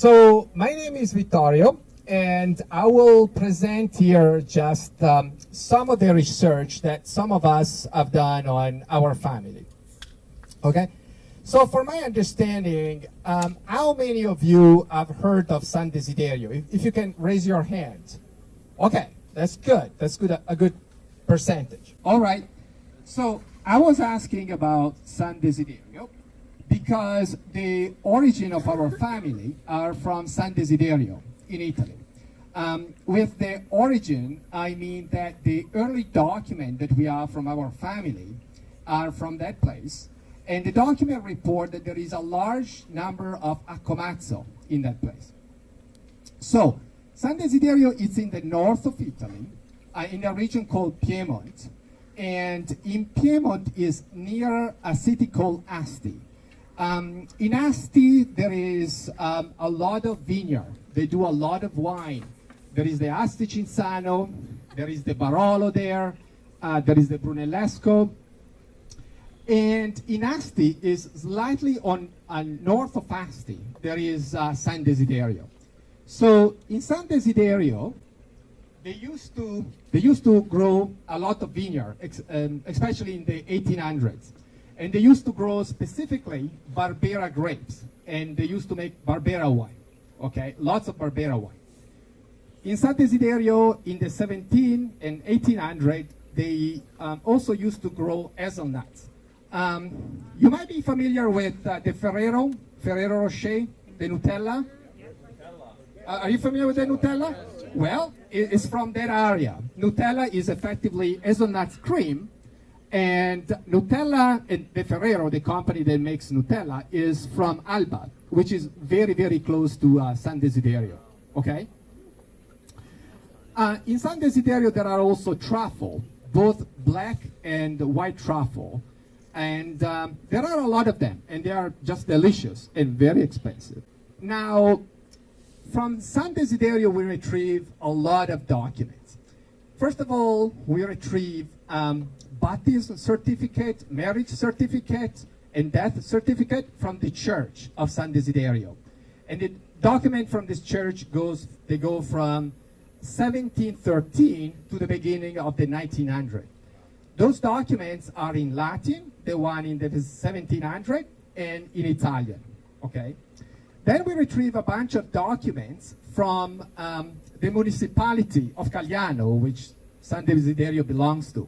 So my name is Vittorio, and I will present here just some of the research that some of us have done on our family. Okay? So for my understanding, how many of you have heard of San Desiderio? If you can raise your hand. Okay, that's good. That's good, a good percentage. All right. So I was asking about San Desiderio because the origin of our family are from San Desiderio in Italy. With the origin, I mean that the early document that we have from our family are from that place. And the document report that there is a large number of Accomazzo in that place. So, San Desiderio is in the north of Italy, in a region called Piedmont. And in Piedmont is near a city called Asti. In Asti, there is a lot of vineyard. They do a lot of wine. There is the Asti Cinzano, there is the Barolo there is the Brunellesco. And in Asti is slightly on north of Asti, there is San Desiderio. So in San Desiderio, they used to grow a lot of vineyard, especially in the 1800s. And they used to grow specifically Barbera grapes, and they used to make Barbera wine, okay? Lots of Barbera wine. In San Desiderio, in the 17 and 1800, they also used to grow hazelnuts. You might be familiar with the Ferrero Rocher, the Nutella. Are you familiar with the Nutella? Well, it's from that area. Nutella is effectively hazelnut cream. And Nutella, and the Ferrero, the company that makes Nutella, is from Alba, which is very, very close to San Desiderio, okay? In San Desiderio, there are also truffle, both black and white truffle. And there are a lot of them, and they are just delicious and very expensive. Now, from San Desiderio, we retrieve a lot of documents. First of all, we retrieve baptism certificate, marriage certificate, and death certificate from the church of San Desiderio. And the document from this church they go from 1713 to the beginning of the 1900. Those documents are in Latin, the one in the 1700, and in Italian, okay? Then we retrieve a bunch of documents from the municipality of Cagliano, which San Desiderio belongs to.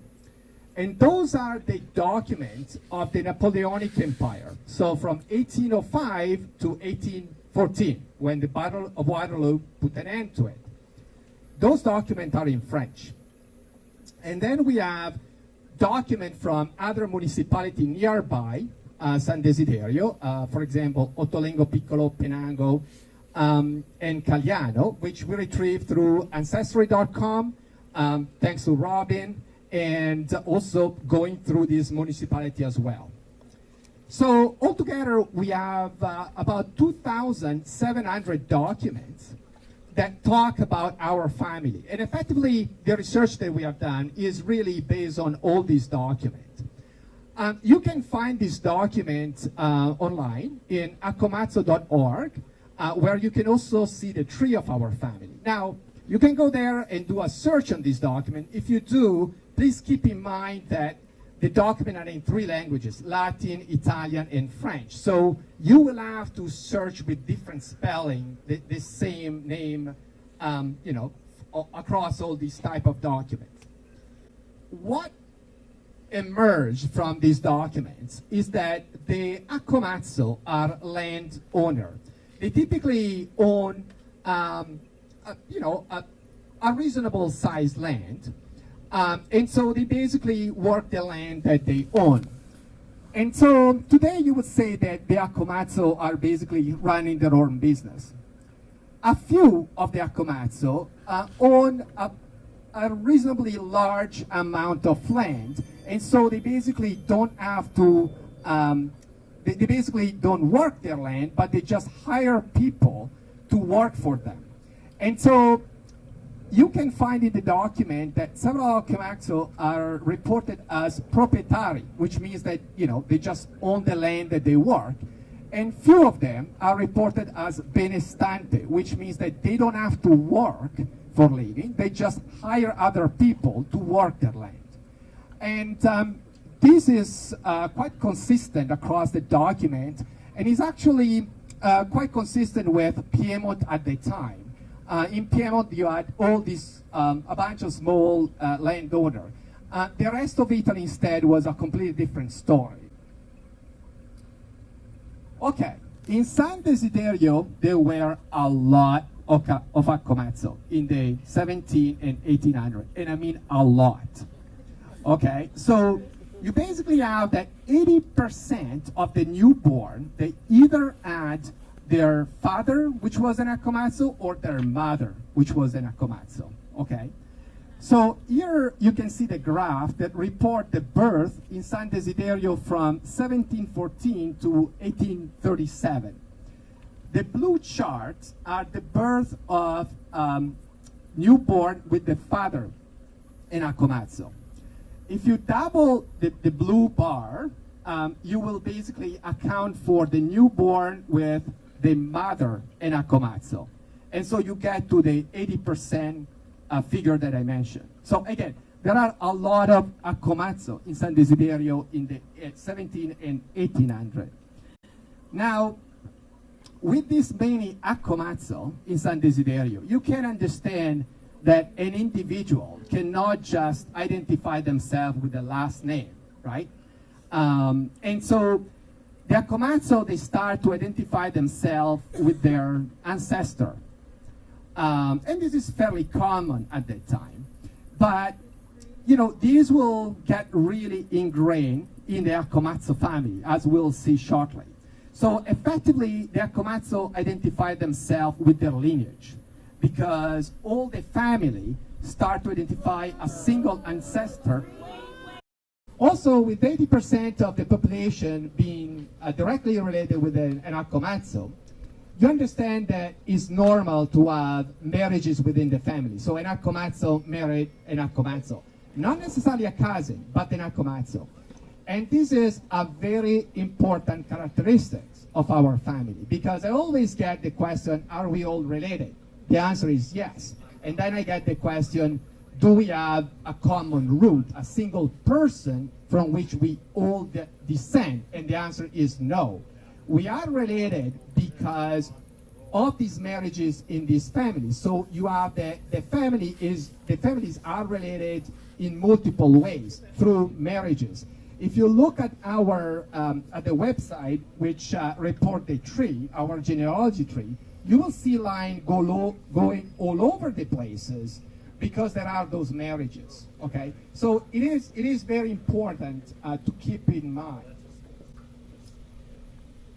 And those are the documents of the Napoleonic Empire. So from 1805 to 1814, when the Battle of Waterloo put an end to it. Those documents are in French. And then we have documents from other municipalities nearby, San Desiderio, for example, Ottolengo Piccolo, Penango, and Cagliano, which we retrieve through Ancestry.com, thanks to Robin, and also going through this municipality as well. So altogether, we have about 2,700 documents that talk about our family. And effectively, the research that we have done is really based on all these documents. You can find this document online in accomazzo.org, where you can also see the tree of our family. Now, you can go there and do a search on this document. If you do, please keep in mind that the document are in 3 languages, Latin, Italian, and French. So you will have to search with different spelling, the same name, across all these type of documents. What emerged from these documents is that the Accomazzo are landowner. They typically own, a reasonable sized land. And so they basically work the land that they own. And so today you would say that the Accomazzo are basically running their own business. A few of the Accomazzo own a reasonably large amount of land, and so they basically don't have to, they basically don't work their land, but they just hire people to work for them. And so you can find in the document that several Accomazzo are reported as proprietari, which means that, they just own the land that they work. And few of them are reported as benestante, which means that they don't have to work for living. They just hire other people to work their land. And this is quite consistent across the document, and is actually quite consistent with Piedmont at the time. In Piedmont, you had all these, a bunch of small landowners. The rest of Italy instead was a completely different story. Okay, in San Desiderio, there were a lot of Accomazzo in the 17 and 1800, and I mean a lot. Okay, so you basically have that 80% of the newborn, they either had their father, which was an Accomazzo, or their mother, which was an Accomazzo. Okay, so here you can see the graph that report the birth in San Desiderio from 1714 to 1837. The blue charts are the birth of newborn with the father in Accomazzo. If you double the blue bar, you will basically account for the newborn with the mother in Accomazzo. And so you get to the 80% figure that I mentioned. So again, there are a lot of Accomazzo in San Desiderio in the 17 and 1800. Now, with this many Accomazzo in San Desiderio, you can understand that an individual cannot just identify themselves with the last name, right? And so the Accomazzo, they start to identify themselves with their ancestor. And this is fairly common at that time. But, you know, these will get really ingrained in the Accomazzo family, as we'll see shortly. So effectively, the Accomazzo identify themselves with their lineage, because all the family start to identify a single ancestor. Also, with 80% of the population being directly related with an Accomazzo, you understand that it's normal to have marriages within the family. So an Accomazzo married an Accomazzo. Not necessarily a cousin, but an Accomazzo. And this is a very important characteristic of our family, because I always get the question, are we all related? The answer is yes. And then I get the question, do we have a common root, a single person from which we all descend? And the answer is no. We are related because of these marriages in these families. So you have the families are related in multiple ways through marriages. If you look at our at the website, which report the tree, our genealogy tree, you will see line going all over the places because there are those marriages. Okay, so it is very important to keep in mind.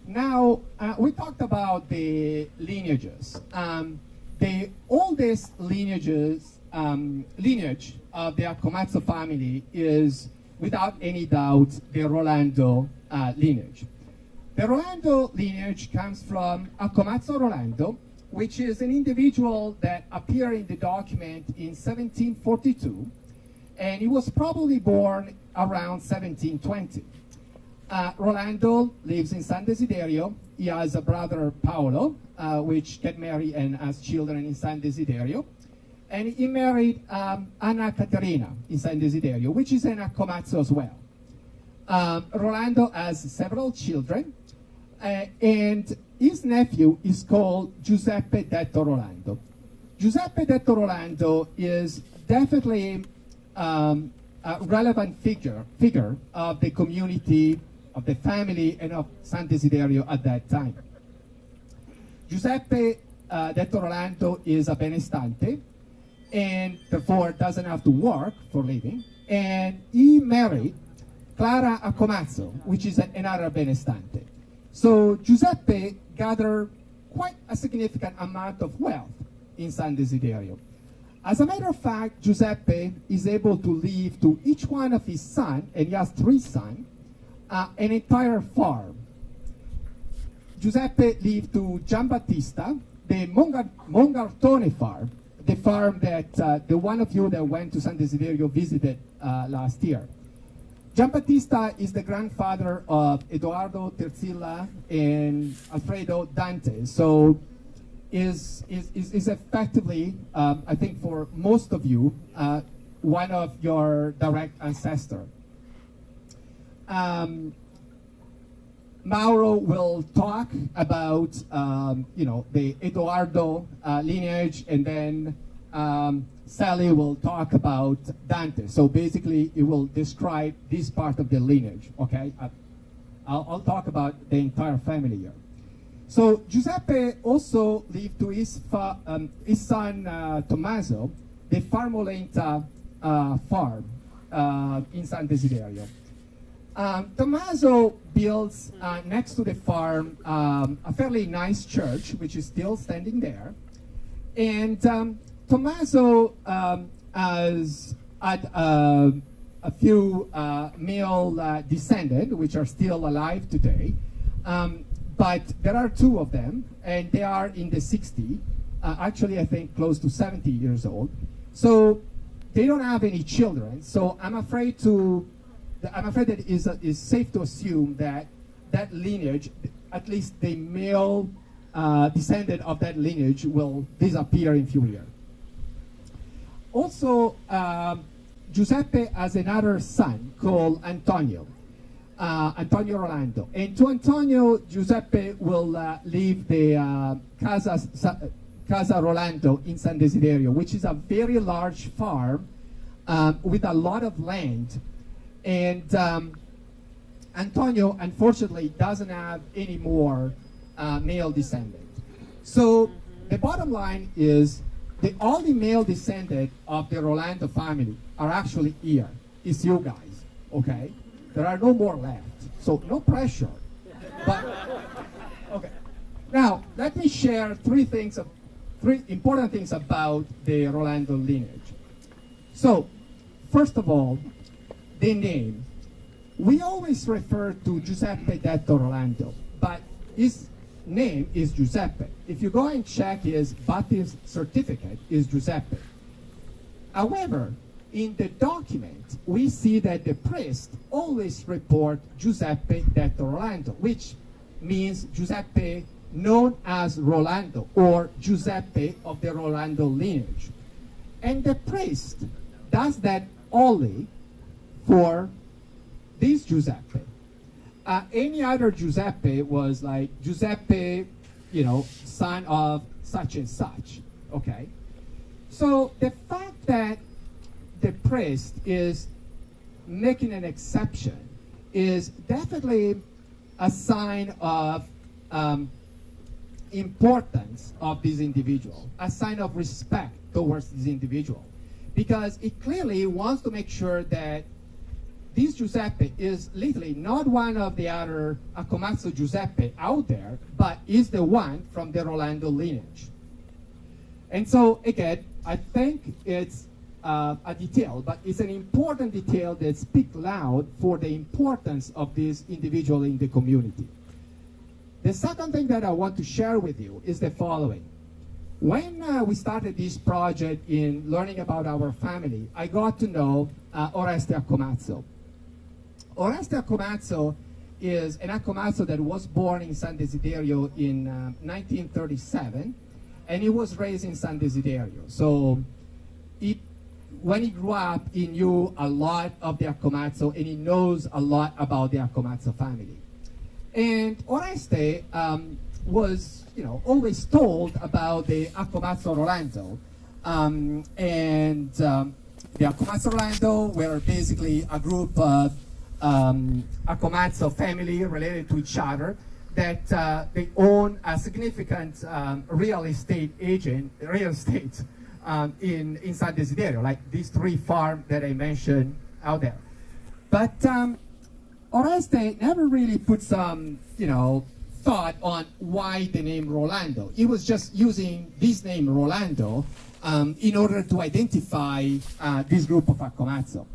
Now we talked about the lineages. The oldest lineage of the Accomazzo family is, without any doubt, the Rolando lineage. The Rolando lineage comes from Accomazzo Rolando, which is an individual that appeared in the document in 1742, and he was probably born around 1720. Rolando lives in San Desiderio. He has a brother, Paolo, which get married and has children in San Desiderio. And he married Anna Caterina in San Desiderio, which is an Accomazzo as well. Rolando has several children, and his nephew is called Giuseppe Detto Rolando. Giuseppe Detto Rolando is definitely a relevant figure of the community, of the family, and of San Desiderio at that time. Giuseppe Detto Rolando is a benestante, and therefore doesn't have to work for living, and he married Clara Accomazzo, which is another benestante. So Giuseppe gathered quite a significant amount of wealth in San Desiderio. As a matter of fact, Giuseppe is able to leave to each one of his sons, and he has 3 sons, an entire farm. Giuseppe leave to Giambattista the Mongartone farm, the farm that the one of you that went to San Desiderio visited last year. Giambattista is the grandfather of Edoardo Terzilla and Alfredo Dante. So is effectively, I think for most of you, one of your direct ancestors. Mauro will talk about, the Edoardo lineage, and then Sally will talk about Dante. So basically, it will describe this part of the lineage, okay? I'll talk about the entire family here. So Giuseppe also lived to his son Tommaso, the Farmolenta farm in San Desiderio. Tommaso builds next to the farm a fairly nice church, which is still standing there. And Tommaso has had a few male descendants, which are still alive today. But there are two of them, and they are in the 60s. Actually, I think close to 70 years old. So they don't have any children. So I'm afraid that it is safe to assume that that lineage, at least the male descendant of that lineage, will disappear in a few years. Also, Giuseppe has another son called Antonio Rolando. And to Antonio, Giuseppe will leave the Casa Rolando in San Desiderio, which is a very large farm with a lot of land. And Antonio, unfortunately, doesn't have any more male descendants. So the bottom line is the only male descendant of the Rolando family are actually here. It's you guys, okay? There are no more left, so no pressure. But okay, now let me share three important things about the Rolando lineage. So, first of all, the name. We always refer to Giuseppe detto Rolando, but his name is Giuseppe. If you go and check his baptism certificate, is Giuseppe. However, in the document, we see that the priest always report Giuseppe detto Rolando, which means Giuseppe known as Rolando, or Giuseppe of the Rolando lineage. And the priest does that only for this Giuseppe. Any other Giuseppe was like Giuseppe, son of such and such, okay? So the fact that the priest is making an exception is definitely a sign of importance of this individual, a sign of respect towards this individual, because it clearly wants to make sure that this Giuseppe is literally not one of the other Accomazzo Giuseppe out there, but is the one from the Rolando lineage. And so, again, I think it's a detail, but it's an important detail that speaks loud for the importance of this individual in the community. The second thing that I want to share with you is the following. When we started this project in learning about our family, I got to know Oreste Accomazzo. Oreste Accomazzo is an Accomazzo that was born in San Desiderio in 1937, and he was raised in San Desiderio. So when he grew up, he knew a lot of the Accomazzo, and he knows a lot about the Accomazzo family. And Oreste was, always told about the Accomazzo Rolando, and the Accomazzo Rolando were basically a group of Accomazzo family related to each other that they own a significant real estate in San Desiderio, like these three farms that I mentioned out there. But Oreste never really put some, thought on why the name Rolando. He was just using this name Rolando in order to identify this group of Accomazzo.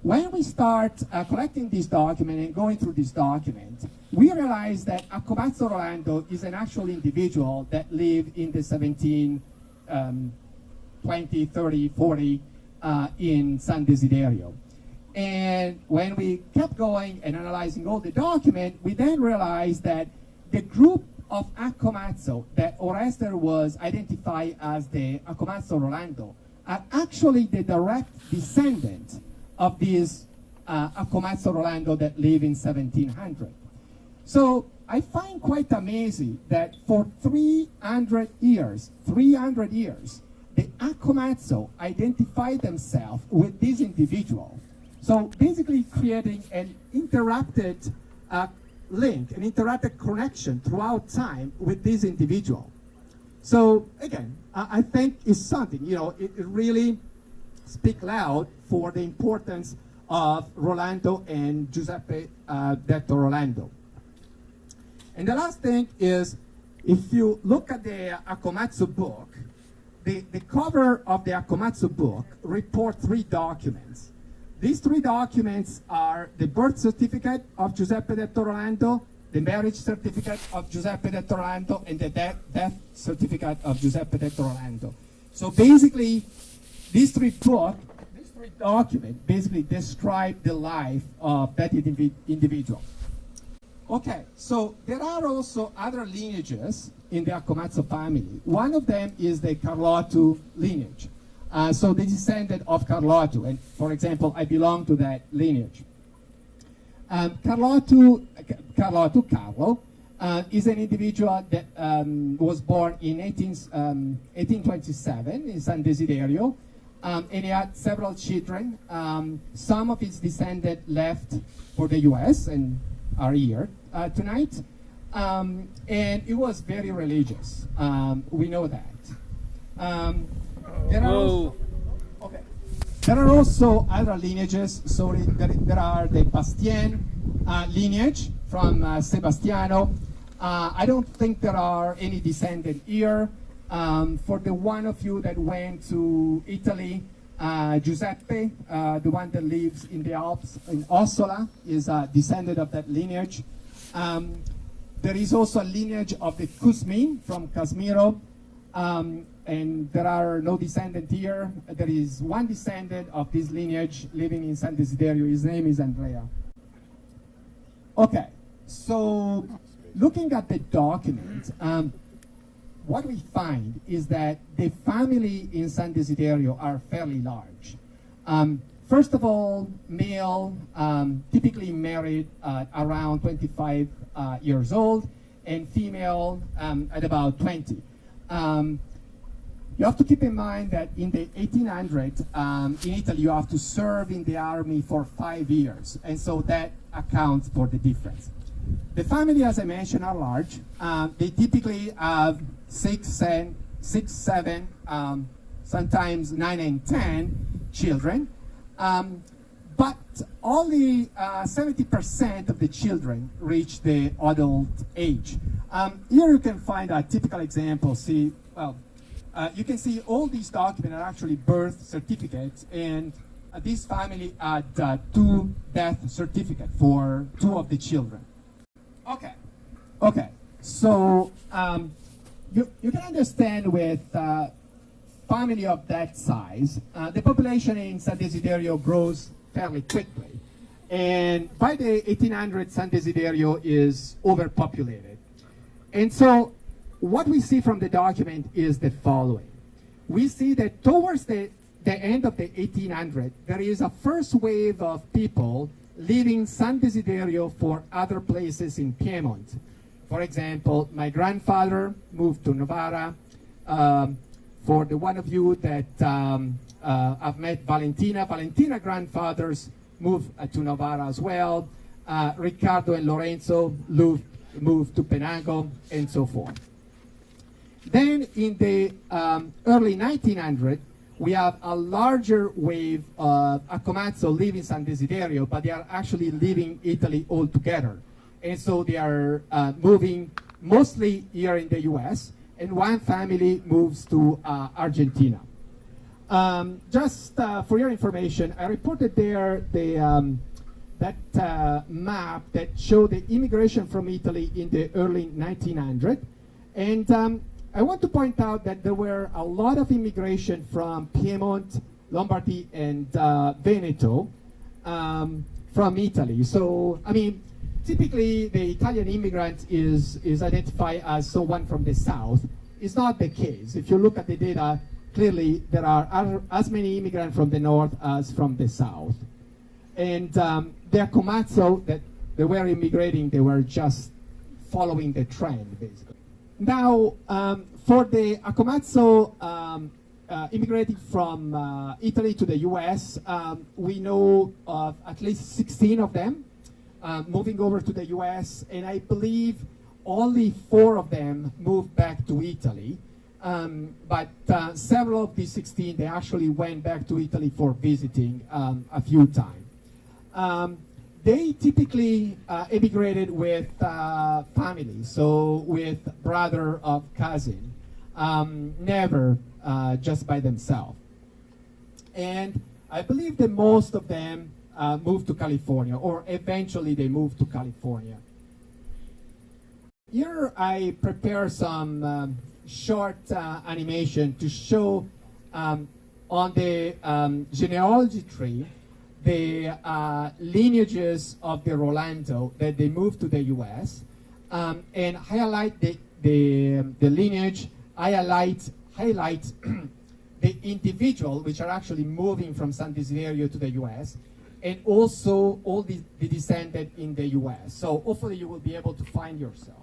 When we start collecting this document and going through this document, we realize that Accomazzo Rolando is an actual individual that lived in the 1720, 30, 40 in San Desiderio. And when we kept going and analyzing all the document, we then realized that the group of Accomazzo that Orester was identified as the Accomazzo Rolando are actually the direct descendant of these Accomazzo Rolando that live in 1700. So I find quite amazing that for 300 years, the Accomazzo identified themselves with this individual. So basically creating an interrupted link, an interrupted connection throughout time with this individual. So again, I think it's something, you know, it really speaks loud for the importance of Rolando and Giuseppe Detto Rolando. And the last thing is, if you look at the Accomazzo book, the cover of the Accomazzo book report 3 documents. These 3 documents are the birth certificate of Giuseppe Detto Rolando, the marriage certificate of Giuseppe Detto Rolando, and the death certificate of Giuseppe Detto Rolando. So basically, these 3 documents basically describe the life of that individual. Okay, so there are also other lineages in the Accomazzo family. One of them is the Carlotto lineage. So the descendant of Carlotto, and for example, I belong to that lineage. Carlo is an individual that was born in 1827 in San Desiderio, and he had several children. Some of his descendants left for the US and are here tonight. And he was very religious. We know that. There are also other lineages. So there are the Bastien lineage from Sebastiano. I don't think there are any descendant here. For the one of you that went to Italy, Giuseppe, the one that lives in the Alps in Ossola, is a descendant of that lineage. There is also a lineage of the Cusmin from Casimiro. And there are no descendants here. There is one descendant of this lineage living in San Desiderio. His name is Andrea. Okay, so looking at the document, what we find is that the family in San Desiderio are fairly large. First of all, male, typically married around 25 years old, and female at about 20. You have to keep in mind that in the 1800s, in Italy, you have to serve in the army for 5 years, and so that accounts for the difference. The family, as I mentioned, are large. They typically have 6, 7, sometimes 9 and 10 children, but only 70% of the children reach the adult age. Here you can find a typical example. See, well, you can see all these documents are actually birth certificates, and this family had 2 death certificates for 2 of the children. Okay. So you can understand with family of that size, the population in San Desiderio grows fairly quickly, and by the 1800s, San Desiderio is overpopulated, and so what we see from the document is the following. We see that towards the end of the 1800s, there is a first wave of people leaving San Desiderio for other places in Piedmont. For example, my grandfather moved to Novara. For the one of you that I've met Valentina grandfathers moved to Novara as well. Riccardo and Lorenzo moved to Penango, and so forth. Then in the early 1900s, we have a larger wave of Accomazzo leaving San Desiderio, but they are actually leaving Italy altogether. And so they are moving mostly here in the US, and one family moves to Argentina. Just for your information, I reported there that map that showed the immigration from Italy in the early 1900s. And I want to point out that there were a lot of immigration from Piedmont, Lombardy, and Veneto from Italy. So, I mean, typically the Italian immigrant is identified as someone from the south. It's not the case. If you look at the data, clearly there are as many immigrants from the north as from the south. And the Accomazzo that they were immigrating, they were just following the trend, basically. Now, for the Accomazzo immigrating from Italy to the US, we know of at least 16 of them moving over to the US, and I believe only 4 of them moved back to Italy. But several of these 16, they actually went back to Italy for visiting a few times. They typically immigrated with family, so with brother or cousin, never just by themselves. And I believe that most of them moved to California, or eventually they moved to California. Here I prepare some short animation to show on the genealogy tree the lineages of the Rolando that they moved to the US, and highlight the lineage, highlight the individual which are actually moving from San Desiderio to the US, and also all the descendant in the US. So hopefully you will be able to find yourself.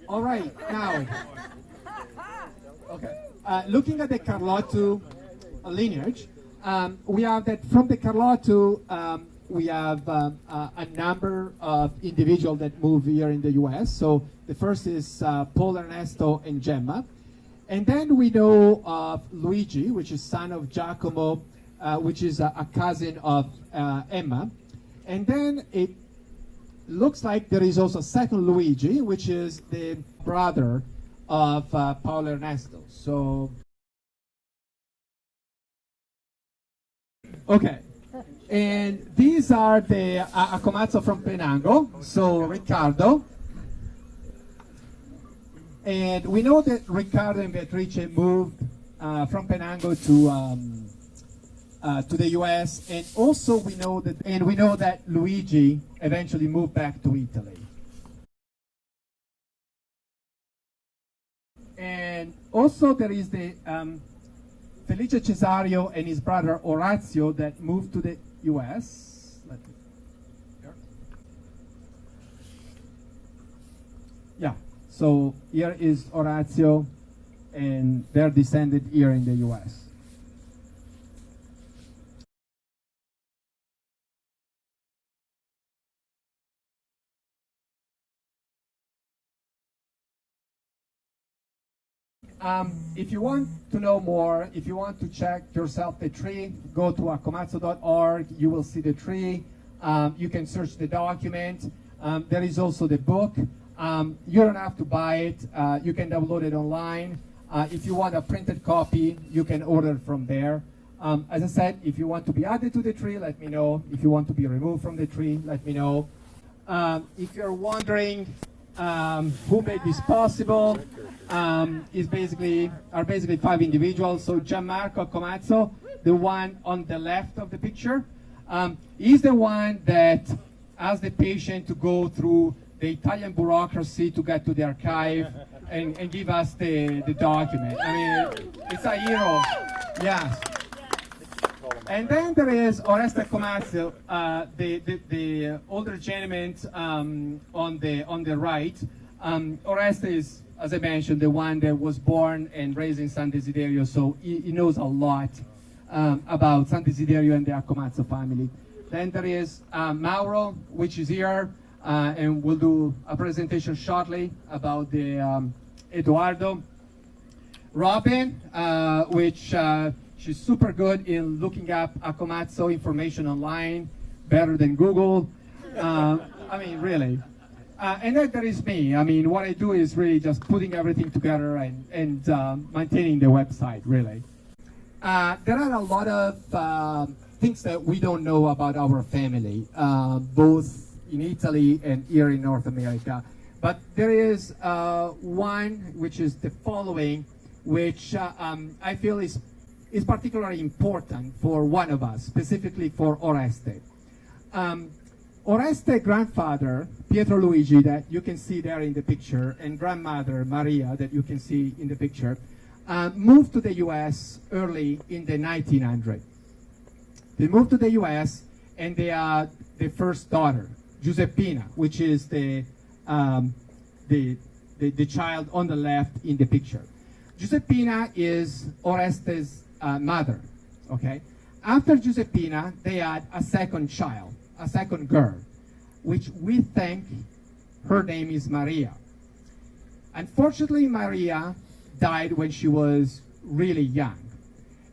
All right, now, okay. Looking at the Carlotto lineage, we have that from the Carlotto, we have a number of individuals that move here in the US. So the first is Paul Ernesto and Gemma. And then we know of Luigi, which is son of Giacomo, which is a cousin of Emma. And then it looks like there is also a second Luigi, which is the brother of Paolo Ernesto. So, okay. And these are the Accomazzo from Penango. So, Riccardo. And we know that Riccardo and Beatrice moved from Penango to the U.S. and also we know that Luigi eventually moved back to Italy. And also there is the Felice Cesario and his brother Orazio that moved to the U.S. Yeah. So here is Orazio and they're descended here in the US. If you want to know more, if you want to check yourself the tree, go to accomazzo.org. You will see the tree. You can search the document. There is also the book. You don't have to buy it. You can download it online. If you want a printed copy, you can order from there. As I said, if you want to be added to the tree, let me know. If you want to be removed from the tree, let me know. If you're wondering who made this possible, are basically 5 individuals. So Gianmarco Accomazzo, the one on the left of the picture, is the one that asked the patient to go through the Italian bureaucracy to get to the archive and give us the document. I mean, it's a hero. Yes. And then there is Oreste Accomazzo, the older gentleman on the right. Oreste is, as I mentioned, the one that was born and raised in San Desiderio, so he knows a lot about San Desiderio and the Accomazzo family. Then there is Mauro, which is here, and we'll do a presentation shortly about the Eduardo. Robin, which she's super good in looking up Accomazzo information online, better than Google. I mean, really. And then there is me. I mean, what I do is really just putting everything together and maintaining the website, really. There are a lot of things that we don't know about our family, both in Italy and here in North America. But there is one, which is the following, which I feel is particularly important for one of us, specifically for Oreste. Oreste's grandfather, Pietro Luigi, that you can see there in the picture, and grandmother, Maria, that you can see in the picture, moved to the US early in the 1900s. They moved to the US, and they had the first daughter, Giuseppina, which is the child on the left in the picture. Giuseppina is Oreste's mother, okay? After Giuseppina, they had a second child, a second girl, which we think her name is Maria. Unfortunately, Maria died when she was really young,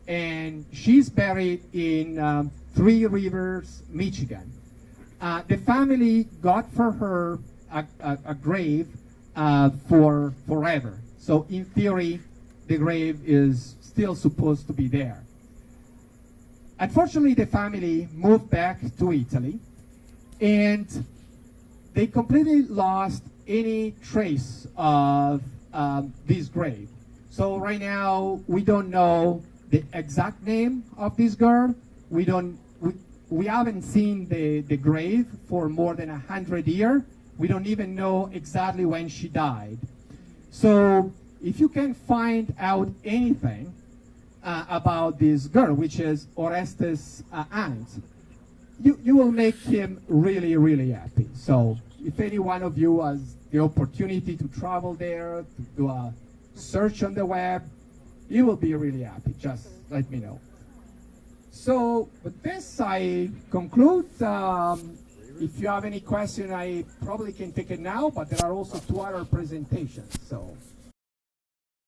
and she's buried in Three Rivers, Michigan. The family got for her a grave for forever. So in theory, the grave is still supposed to be there. Unfortunately, the family moved back to Italy, and they completely lost any trace of this grave. So right now, we don't know the exact name of this girl. We haven't seen the grave for more than 100 years. We don't even know exactly when she died. So if you can find out anything about this girl, which is Oreste's aunt, you will make him really, really happy. So if any one of you has the opportunity to travel there, to do a search on the web, you will be really happy. Just let me know. So with this, I conclude. If you have any question, I probably can take it now, but there are also 2 other presentations. So.